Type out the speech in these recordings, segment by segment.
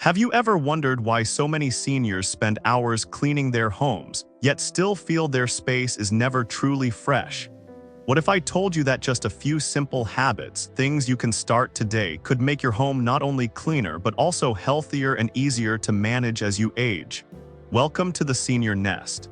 Have you ever wondered why so many seniors spend hours cleaning their homes, yet still feel their space is never truly fresh? What if I told you that just a few simple habits, things you can start today, could make your home not only cleaner but also healthier and easier to manage as you age? Welcome to the Senior Nest.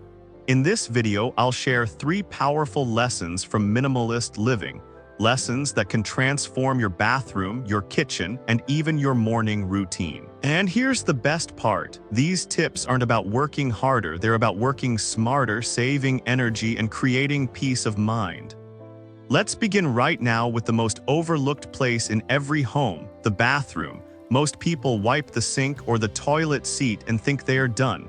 In this video, I'll share 3 powerful lessons from minimalist living, lessons that can transform your bathroom, your kitchen, and even your morning routine. And here's the best part. These tips aren't about working harder, they're about working smarter, saving energy, and creating peace of mind. Let's begin right now with the most overlooked place in every home, the bathroom. Most people wipe the sink or the toilet seat and think they are done.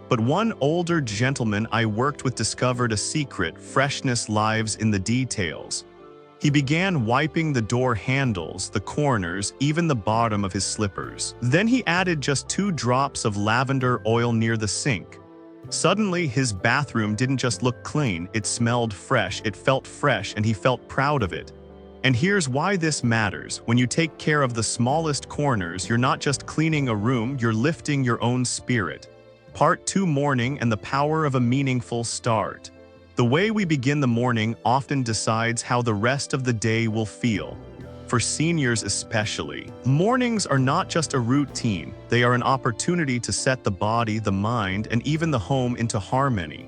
But one older gentleman I worked with discovered a secret: freshness lives in the details. He began wiping the door handles, the corners, even the bottom of his slippers. Then he added just 2 drops of lavender oil near the sink. Suddenly, his bathroom didn't just look clean, it smelled fresh, it felt fresh, and he felt proud of it. And here's why this matters. When you take care of the smallest corners, you're not just cleaning a room, you're lifting your own spirit. Part 2: Morning and the power of a meaningful start. The way we begin the morning often decides how the rest of the day will feel. For seniors especially, mornings are not just a routine, they are an opportunity to set the body, the mind, and even the home into harmony.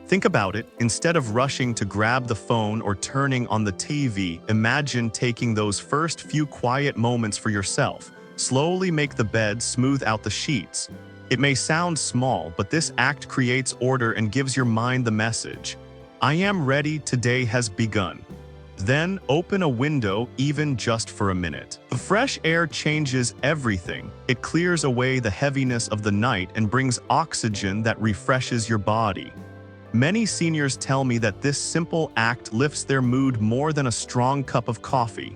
Think about it. Instead of rushing to grab the phone or turning on the TV, imagine taking those first few quiet moments for yourself. Slowly make the bed, smooth out the sheets. It may sound small, but this act creates order and gives your mind the message: I am ready, today has begun. Then open a window, even just for a minute. The fresh air changes everything. It clears away the heaviness of the night and brings oxygen that refreshes your body. Many seniors tell me that this simple act lifts their mood more than a strong cup of coffee.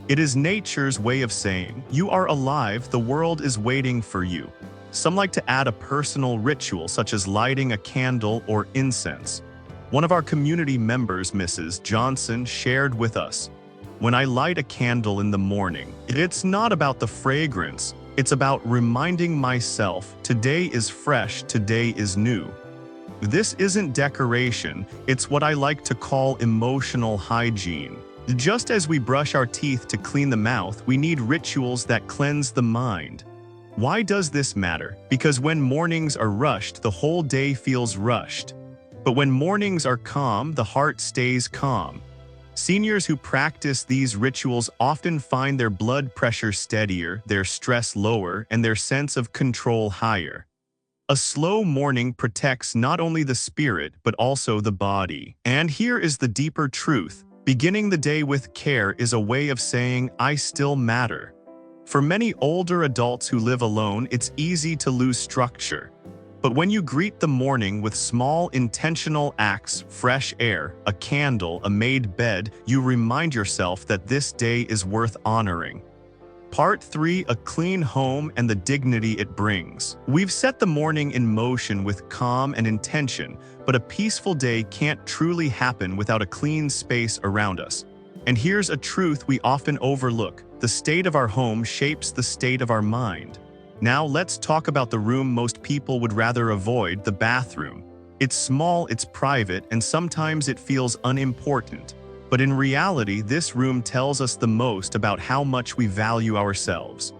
It is nature's way of saying, you are alive, the world is waiting for you. Some like to add a personal ritual, such as lighting a candle or incense. One of our community members, Mrs. Johnson, shared with us, when I light a candle in the morning, it's not about the fragrance, it's about reminding myself, today is fresh, today is new. This isn't decoration, it's what I like to call emotional hygiene. Just as we brush our teeth to clean the mouth, we need rituals that cleanse the mind. Why does this matter? Because when mornings are rushed, the whole day feels rushed. But when mornings are calm, the heart stays calm. Seniors who practice these rituals often find their blood pressure steadier, their stress lower, and their sense of control higher. A slow morning protects not only the spirit, but also the body. And here is the deeper truth. Beginning the day with care is a way of saying, I still matter. For many older adults who live alone, it's easy to lose structure. But when you greet the morning with small intentional acts, fresh air, a candle, a made bed, you remind yourself that this day is worth honoring. Part 3: A clean home and the dignity it brings. We've set the morning in motion with calm and intention, but a peaceful day can't truly happen without a clean space around us. And here's a truth we often overlook: the state of our home shapes the state of our mind. Now let's talk about the room most people would rather avoid, the bathroom. It's small, it's private, and sometimes it feels unimportant. But in reality, this room tells us the most about how much we value ourselves.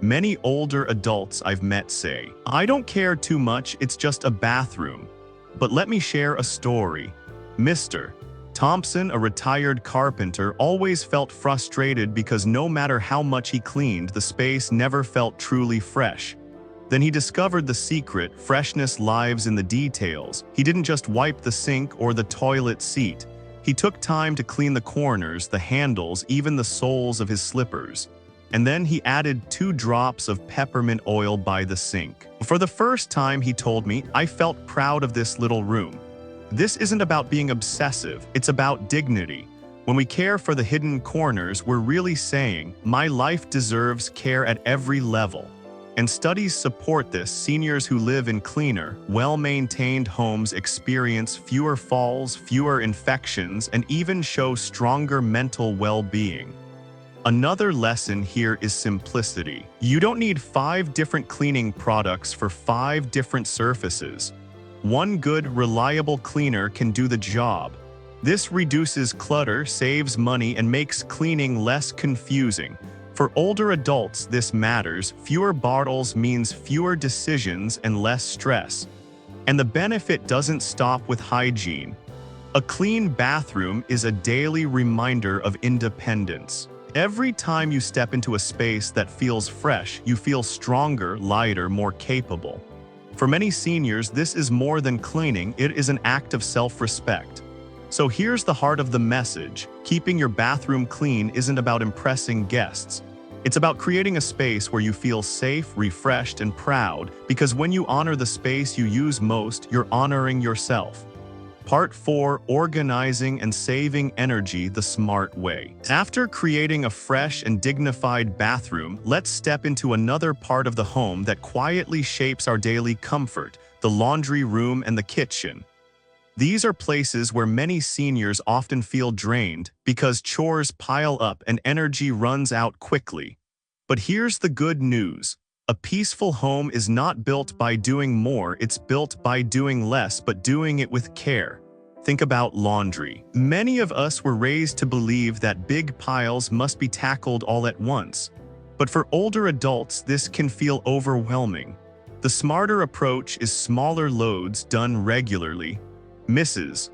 Many older adults I've met say, I don't care too much, it's just a bathroom. But let me share a story. Mr. Thompson, a retired carpenter, always felt frustrated because no matter how much he cleaned, the space never felt truly fresh. Then he discovered the secret: freshness lives in the details. He didn't just wipe the sink or the toilet seat. He took time to clean the corners, the handles, even the soles of his slippers. And then he added 2 drops of peppermint oil by the sink. For the first time, he told me, I felt proud of this little room. This isn't about being obsessive, it's about dignity. When we care for the hidden corners, we're really saying, my life deserves care at every level. And studies support this. Seniors who live in cleaner, well-maintained homes experience fewer falls, fewer infections, and even show stronger mental well-being. Another lesson here is simplicity. You don't need 5 different cleaning products for 5 different surfaces. One good, reliable cleaner can do the job. This reduces clutter, saves money, and makes cleaning less confusing. For older adults, this matters. Fewer bottles means fewer decisions and less stress. And the benefit doesn't stop with hygiene. A clean bathroom is a daily reminder of independence. Every time you step into a space that feels fresh, you feel stronger, lighter, more capable. For many seniors, this is more than cleaning, it is an act of self-respect. So here's the heart of the message. Keeping your bathroom clean isn't about impressing guests. It's about creating a space where you feel safe, refreshed, and proud, because when you honor the space you use most, you're honoring yourself. Part 4: Organizing and Saving Energy the Smart Way. After creating a fresh and dignified bathroom, let's step into another part of the home that quietly shapes our daily comfort: the laundry room and the kitchen. These are places where many seniors often feel drained because chores pile up and energy runs out quickly. But here's the good news. A peaceful home is not built by doing more, it's built by doing less but doing it with care. Think about laundry. Many of us were raised to believe that big piles must be tackled all at once. But for older adults, this can feel overwhelming. The smarter approach is smaller loads done regularly. Mrs.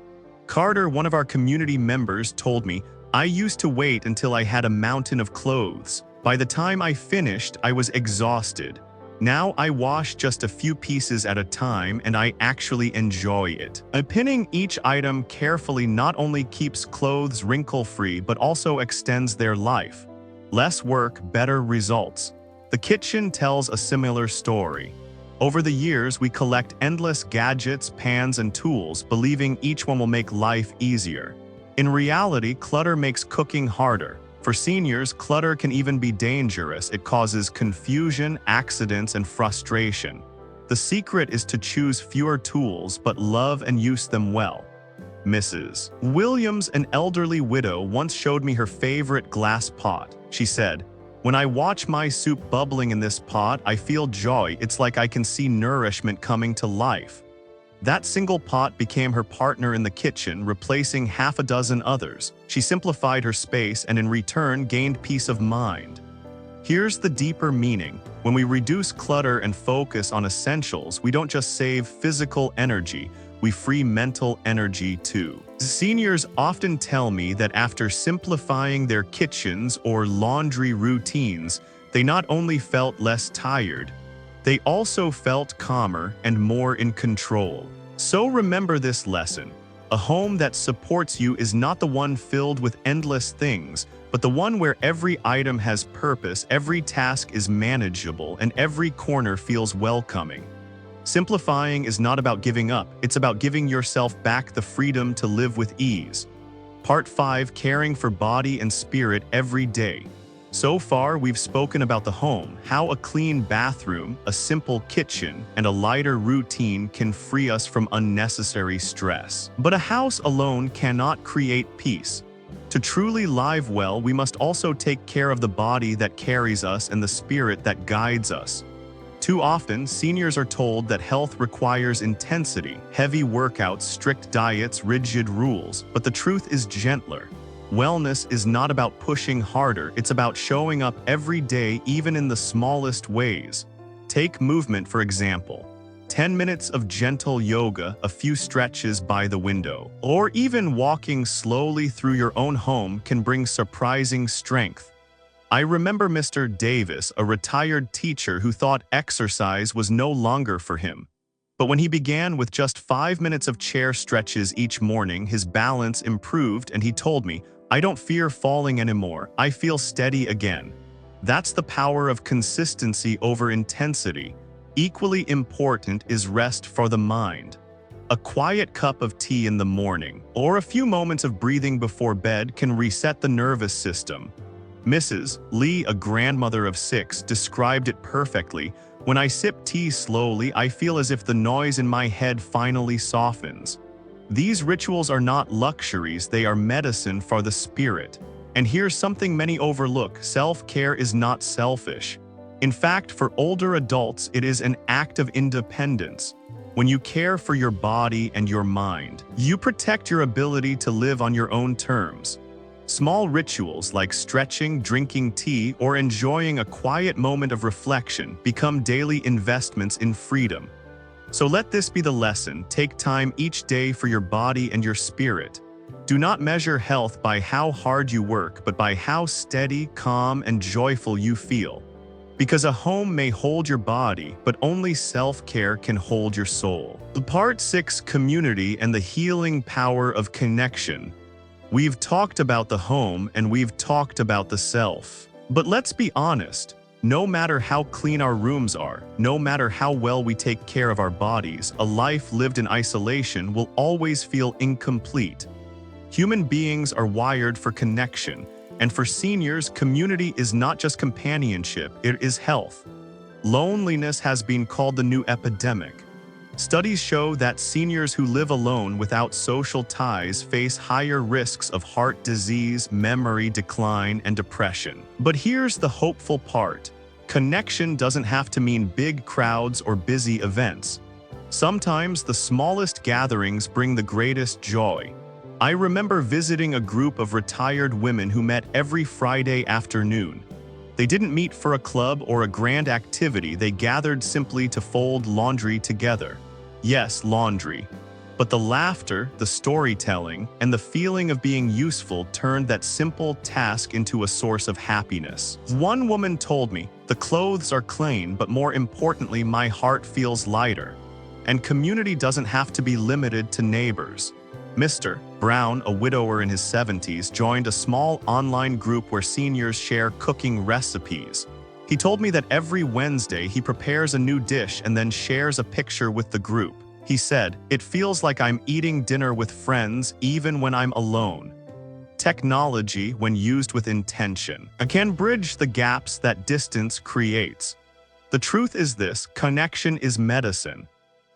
Carter, one of our community members, told me, "I used to wait until I had a mountain of clothes. By the time I finished, I was exhausted. Now I wash just a few pieces at a time and I actually enjoy it." Pinning each item carefully not only keeps clothes wrinkle-free but also extends their life. Less work, better results. The kitchen tells a similar story. Over the years, we collect endless gadgets, pans, and tools, believing each one will make life easier. In reality, clutter makes cooking harder. For seniors, clutter can even be dangerous. It causes confusion, accidents, and frustration. The secret is to choose fewer tools, but love and use them well. Mrs. Williams, an elderly widow, once showed me her favorite glass pot. She said, "When I watch my soup bubbling in this pot, I feel joy. It's like I can see nourishment coming to life." That single pot became her partner in the kitchen, replacing half a dozen others. She simplified her space and in return gained peace of mind. Here's the deeper meaning. When we reduce clutter and focus on essentials, we don't just save physical energy, we free mental energy too. Seniors often tell me that after simplifying their kitchens or laundry routines, they not only felt less tired, they also felt calmer and more in control. So remember this lesson. A home that supports you is not the one filled with endless things, but the one where every item has purpose, every task is manageable, and every corner feels welcoming. Simplifying is not about giving up, it's about giving yourself back the freedom to live with ease. Part 5: Caring for Body and Spirit Every Day. So far, we've spoken about the home, how a clean bathroom, a simple kitchen, and a lighter routine can free us from unnecessary stress. But a house alone cannot create peace. To truly live well, we must also take care of the body that carries us and the spirit that guides us. Too often, seniors are told that health requires intensity, heavy workouts, strict diets, rigid rules, but the truth is gentler. Wellness is not about pushing harder, it's about showing up every day, even in the smallest ways. Take movement, for example. 10 minutes of gentle yoga, a few stretches by the window, or even walking slowly through your own home can bring surprising strength. I remember Mr. Davis, a retired teacher who thought exercise was no longer for him. But when he began with just 5 minutes of chair stretches each morning, his balance improved and he told me, "I don't fear falling anymore, I feel steady again." That's the power of consistency over intensity. Equally important is rest for the mind. A quiet cup of tea in the morning, or a few moments of breathing before bed can reset the nervous system. Mrs. Lee, a grandmother of 6, described it perfectly. "When I sip tea slowly, I feel as if the noise in my head finally softens." These rituals are not luxuries, they are medicine for the spirit. And here's something many overlook: self-care is not selfish. In fact, for older adults, it is an act of independence. When you care for your body and your mind, you protect your ability to live on your own terms. Small rituals like stretching, drinking tea, or enjoying a quiet moment of reflection become daily investments in freedom. So let this be the lesson: take time each day for your body and your spirit. Do not measure health by how hard you work, but by how steady, calm, and joyful you feel. Because a home may hold your body, but only self-care can hold your soul. Part 6: Community and the healing power of connection. We've talked about the home and we've talked about the self. But let's be honest, no matter how clean our rooms are, no matter how well we take care of our bodies, a life lived in isolation will always feel incomplete. Human beings are wired for connection, and for seniors, community is not just companionship, it is health. Loneliness has been called the new epidemic. Studies show that seniors who live alone without social ties face higher risks of heart disease, memory decline, and depression. But here's the hopeful part: connection doesn't have to mean big crowds or busy events. Sometimes the smallest gatherings bring the greatest joy. I remember visiting a group of retired women who met every Friday afternoon. They didn't meet for a club or a grand activity, they gathered simply to fold laundry together. Yes, laundry. But the laughter, the storytelling, and the feeling of being useful turned that simple task into a source of happiness. One woman told me, "The clothes are clean, but more importantly, my heart feels lighter." And community doesn't have to be limited to neighbors. Mr. Brown, a widower in his 70s, joined a small online group where seniors share cooking recipes. He told me that every Wednesday he prepares a new dish and then shares a picture with the group. He said, "It feels like I'm eating dinner with friends even when I'm alone." Technology, when used with intention, can bridge the gaps that distance creates. The truth is this: connection is medicine.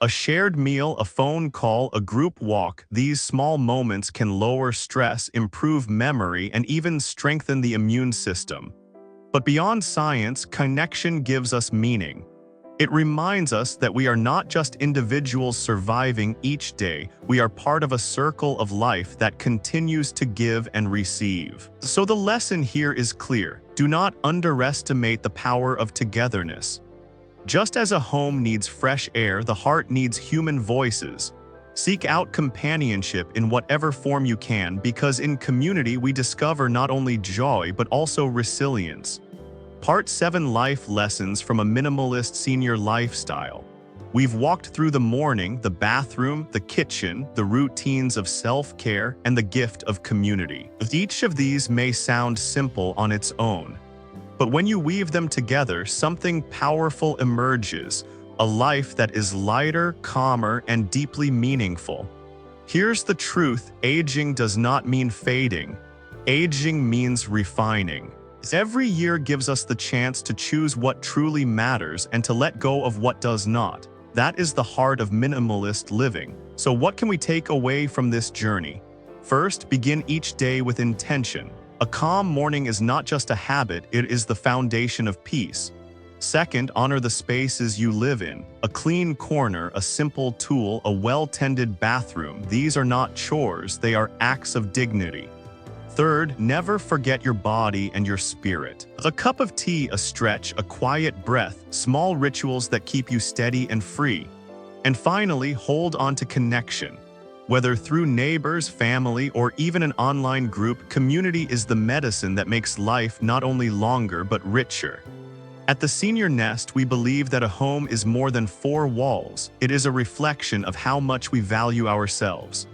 A shared meal, a phone call, a group walk, these small moments can lower stress, improve memory, and even strengthen the immune system. But beyond science, connection gives us meaning. It reminds us that we are not just individuals surviving each day, we are part of a circle of life that continues to give and receive. So the lesson here is clear: do not underestimate the power of togetherness. Just as a home needs fresh air, the heart needs human voices. Seek out companionship in whatever form you can, because in community we discover not only joy but also resilience. Part 7: Life Lessons from a Minimalist Senior Lifestyle. We've walked through the morning, the bathroom, the kitchen, the routines of self-care, and the gift of community. Each of these may sound simple on its own, but when you weave them together, something powerful emerges, a life that is lighter, calmer, and deeply meaningful. Here's the truth: aging does not mean fading. Aging means refining. Every year gives us the chance to choose what truly matters and to let go of what does not. That is the heart of minimalist living. So what can we take away from this journey? First, begin each day with intention. A calm morning is not just a habit, it is the foundation of peace. Second, honor the spaces you live in. A clean corner, a simple tool, a well-tended bathroom. These are not chores, they are acts of dignity. Third, never forget your body and your spirit. A cup of tea, a stretch, a quiet breath, small rituals that keep you steady and free. And finally, hold on to connection. Whether through neighbors, family, or even an online group, community is the medicine that makes life not only longer but richer. At the Senior Nest, we believe that a home is more than four walls. It is a reflection of how much we value ourselves.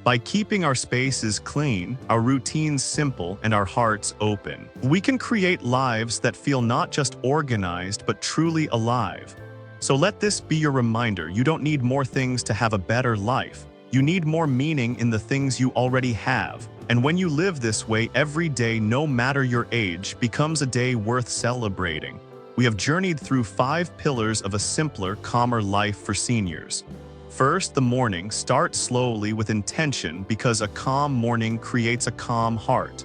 By keeping our spaces clean, our routines simple, and our hearts open, we can create lives that feel not just organized but truly alive. So let this be your reminder: you don't need more things to have a better life. You need more meaning in the things you already have. And when you live this way, every day, no matter your age, becomes a day worth celebrating. We have journeyed through 5 pillars of a simpler, calmer life for seniors. First, the morning. Start slowly with intention, because a calm morning creates a calm heart.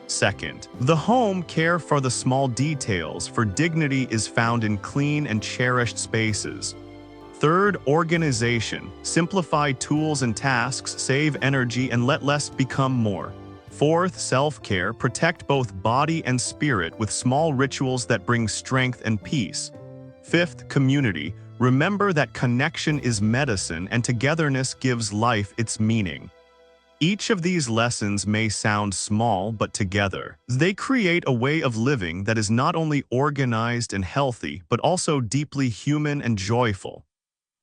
Second, the home care for the small details, for dignity is found in clean and cherished spaces. Third, organization. Simplify tools and tasks, save energy, and let less become more. Fourth, self-care. Protect both body and spirit with small rituals that bring strength and peace. Fifth, community. Remember that connection is medicine and togetherness gives life its meaning. Each of these lessons may sound small, but together, they create a way of living that is not only organized and healthy, but also deeply human and joyful.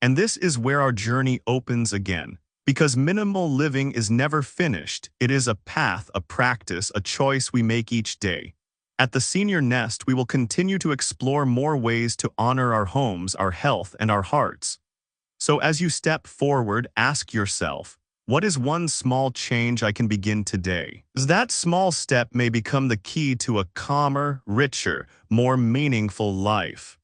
And this is where our journey opens again. Because minimal living is never finished, it is a path, a practice, a choice we make each day. At the Senior Nest, we will continue to explore more ways to honor our homes, our health, and our hearts. So as you step forward, ask yourself, what is one small change I can begin today? That small step may become the key to a calmer, richer, more meaningful life.